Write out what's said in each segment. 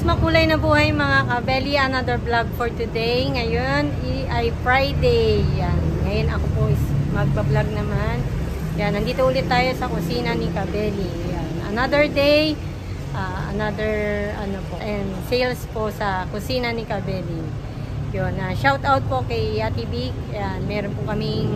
Makulay na buhay mga kabeli, another vlog for today. Ngayon ay Friday. Yan. Ngayon ako po is magbablog naman. Yan, nandito ulit tayo sa kusina ni Kabeli. Yan. Another day, another and sales po sa kusina ni Kabeli. Yun, shout out po kay Ate Vic. Yan, meron po kaming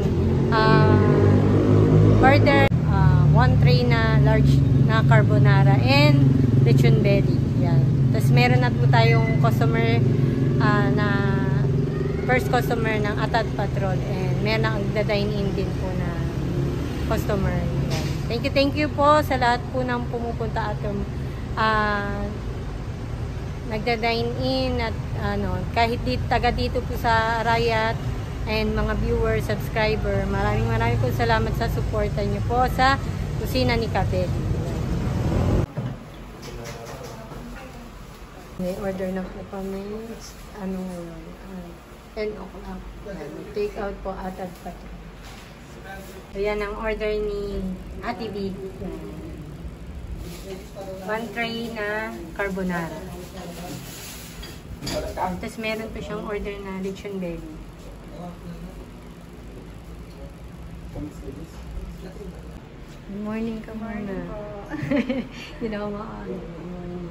order, 1 tray na large na carbonara and lechon belly. Yan. Tapos meron na po tayong customer na first customer ng Atad Patrol, and meron na nagda-dine-in din po na customer. Yan. Thank you po sa lahat po ng pumupunta at nagda-dine-in at kahit taga dito po sa Arayat and mga viewers, subscriber. Maraming po salamat sa suporta niyo po sa kusina ni Kabeli. May order na po kami. Ngayon? 10 o'clock. Take out po Atad Patrol. So, yan ang order ni Ate B. 1 tray na carbonara. Tapos meron po siyang order na lechon belly. Good morning ka muna. Hindi na ako good morning.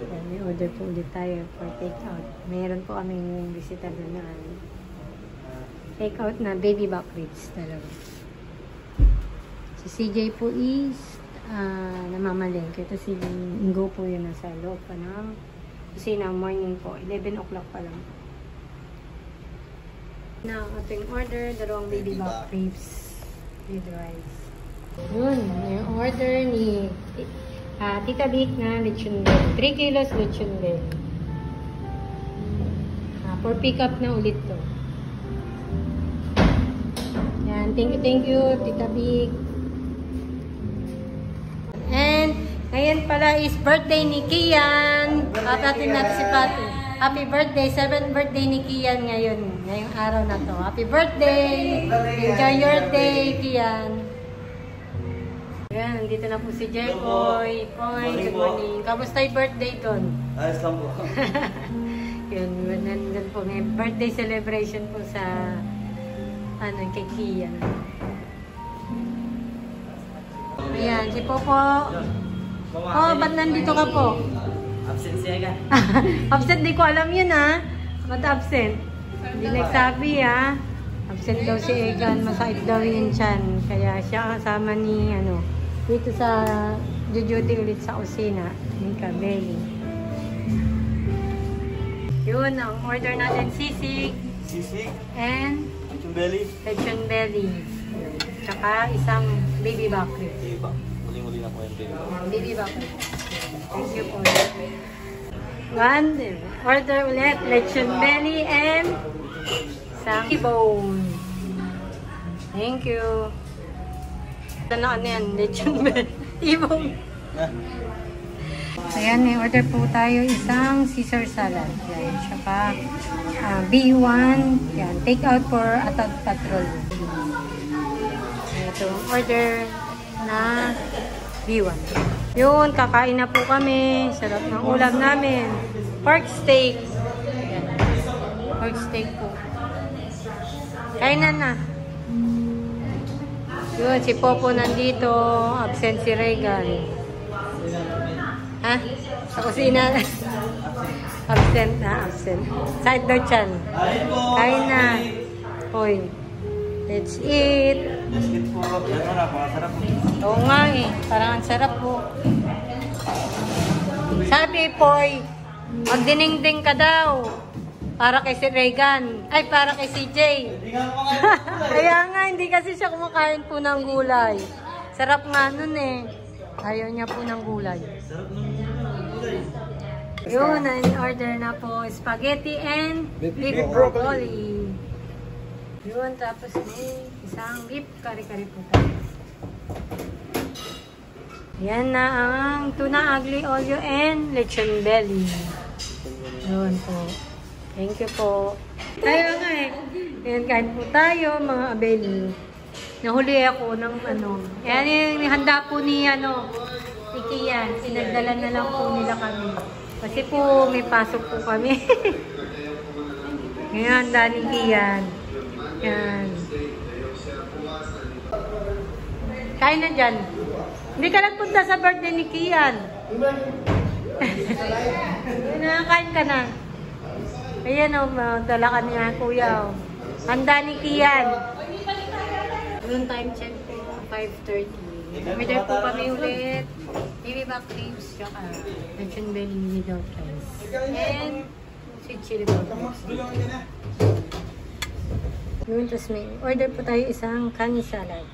May order po ulit tayo for take-out. Meron po kaming bisita doon na take-out na baby back ribs talaga. Si CJ po is namamalengke. Ito si Ingo po yun nasa loob pa ng kusina. Morning po. 11 o'clock pa lang. Na ating order, dalawang baby back ribs with rice. Yun, yung order ni Tita Vic na lechon belly. 3 kilos lechon belly. For pick up na ulit to. Yan, thank you Tita Vic. And ngayon pala is birthday ni Kian. Happy natin si Pati. Happy birthday, 7th birthday ni Kian ngayong araw na to. Happy birthday. Enjoy your day, Kian. Yan, nandito na po si Jekoy. Koy, good morning. Kamusta yung birthday doon? Ayos lang po. Yun, nandun po. May birthday celebration po sa kay Kian. Ayan, si Popo. Oh, ba't nandito ka po? Absent siya ka. Absent, di ko alam yun ha. Ba't absent? Hindi nagsabi ha. Absent daw si Egan, masakit daw yung tiyan. Kaya siya kasama ni dito sa duty ulit sa kusina ni Kabeli. Yun ang order natin, sisig and lechon belly. Tsaka isang baby back rib. Muling-muli na po yung baby back rib. Thank you po. One order ulit, lechon belly and isang T-bone. Thank you. Ano yan? Lechon belly. T-bone. Ayan, may order po tayo isang Caesar salad. Yan. Tsaka B1. Yan. Take out for Atad Patrol. Ito ang order na B1. Yun, kakain na po kami. Sarap ng ulam namin. Pork steak. Yan. Pork steak po. Kainan na. Yun, si Popo nandito. Absent si Regan. Ha? Sa kusina. Absent na, absent. Side daw chan. Kain na. Hoy. Let's eat. Let's eat po. Yan na, pakasarap po. Oo nga eh. Parang ang sarap po. Sabi Poy, magdinengdeng ka daw. Para kay si Regan. Ay, para kay CJ. Kaya nga, hindi kasi siya kumakain po ng gulay. Sarap nga nun eh. Ayaw niya po ng gulay. Sarap ng gulay. Yun, in-order na po. Spaghetti and beef broccoli. Yun, tapos may isang beef kare-kare po tayo. Yan na ang tuna aglio olio and lechon belly. Yun po. Thank you po. Tayo nga eh. Yan, kain po tayo, mga abeli. Nahuli ako ng ano. Yan yung handa po ni Kian. Pinagdala na lang po nila kami. Kasi po, may pasok po kami. Ngayon, handa ni Kian. Yan. Kain na dyan. Hindi ka nagpunta sa birthday ni Kian. Kain ka na. Ayan o, dala ka niya, kuya. Handa ni Kian. Noon time check po, 5:30. Order po kami ulit. Baby back ribs, tsaka lechon belly without rice. And sweet chili powder. Yun, tapos may order po tayo isang kani salad.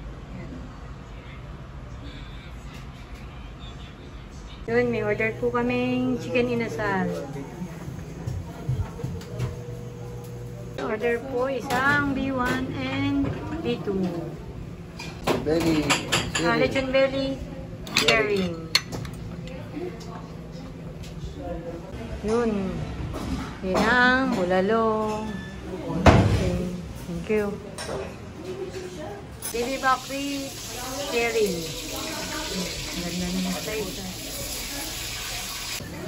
Yun, may order po kaming chicken inasal. Order po isang B1 and B2. Belly. Lechon belly, sharing. Yun. Yun ang bulalong. Okay. Thank you. Baby back ribs, sharing. Ganda ng size.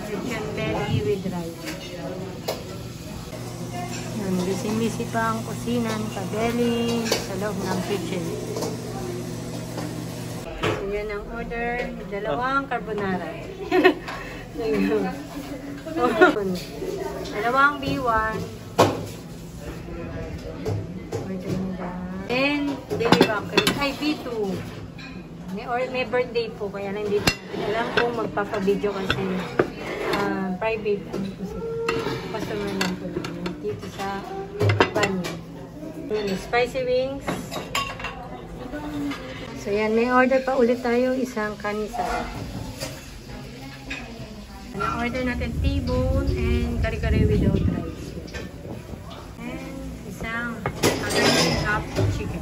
Lechon belly with rice. Busy-busy pa ang kusina ni Kabeli sa loob ng kitchen. So, yan ang order. Dalawang carbonara. Dalawang B1. Order nila. And baby back ribs. Ay, B2. May birthday po. Kaya lang hindi natin alam kung magpapabideo kasi private. Customer lang po dito sa banyo. Spicy wings. So yan, may order pa ulit tayo, isang kani salad. Ang order natin T-bone and kare-kare without rice. And isang cup chicken.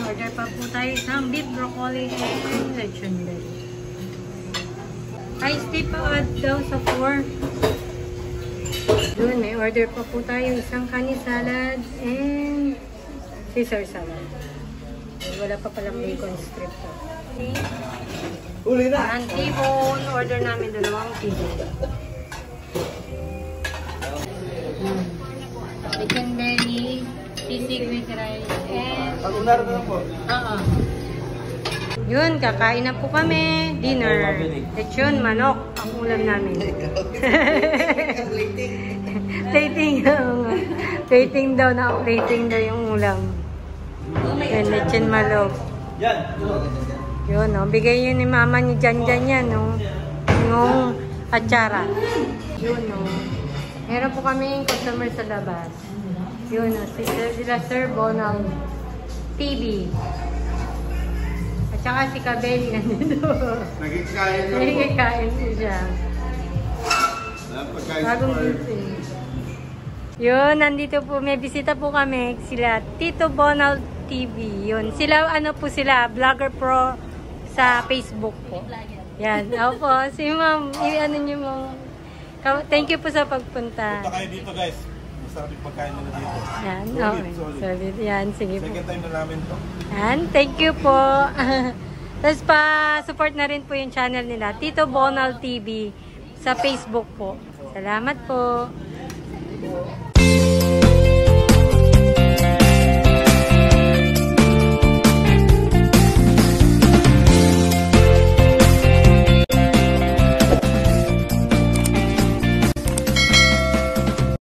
Order pa po tayo isang beef broccoli and lechon belly. Ice tea pa daw sa 4. Doon, may order pa po tayo isang kani salad and Caesar salad. Wala pa palang bacon strip po. Uli na! Ang T-bone, order namin dalawang T-bone. Lechon belly, sisig with rice, and Pag-unar na po. Yun, kakain na po kami. Dinner. Lechon, manok. Ang ulam namin. Plating. Plating daw na. Plating daw yung ulam. Yan, lechon manok. Yun, no. Bigay yun ni mama ni Jan yan, no. Yung atsara. Yun, no. Meron po kami customer sa labas. Yun, no. Sila Sir Bonal TV. At saka si Kabeli nandito. Nagkikain niyo po. Nagkikain po siya. Bagong gising. Yun, nandito po. May bisita po kami. Sila Tito Bonal TV. Yun. Sila, ano po sila, Vlogger Pro sa Facebook po. Yan. Opo, si ma'am. Ano nyo ma'am. Thank you po sa pagpunta. Punta kayo dito guys. Masarap yung pagkain nila dito. Yan. Solid, Okay. solid. Solid. Yan. Sige po. Second time na namin to. Yan. Thank you po. Tapos pa-support na rin po yung channel nila. Tito Bonal TV sa Facebook po. Salamat po.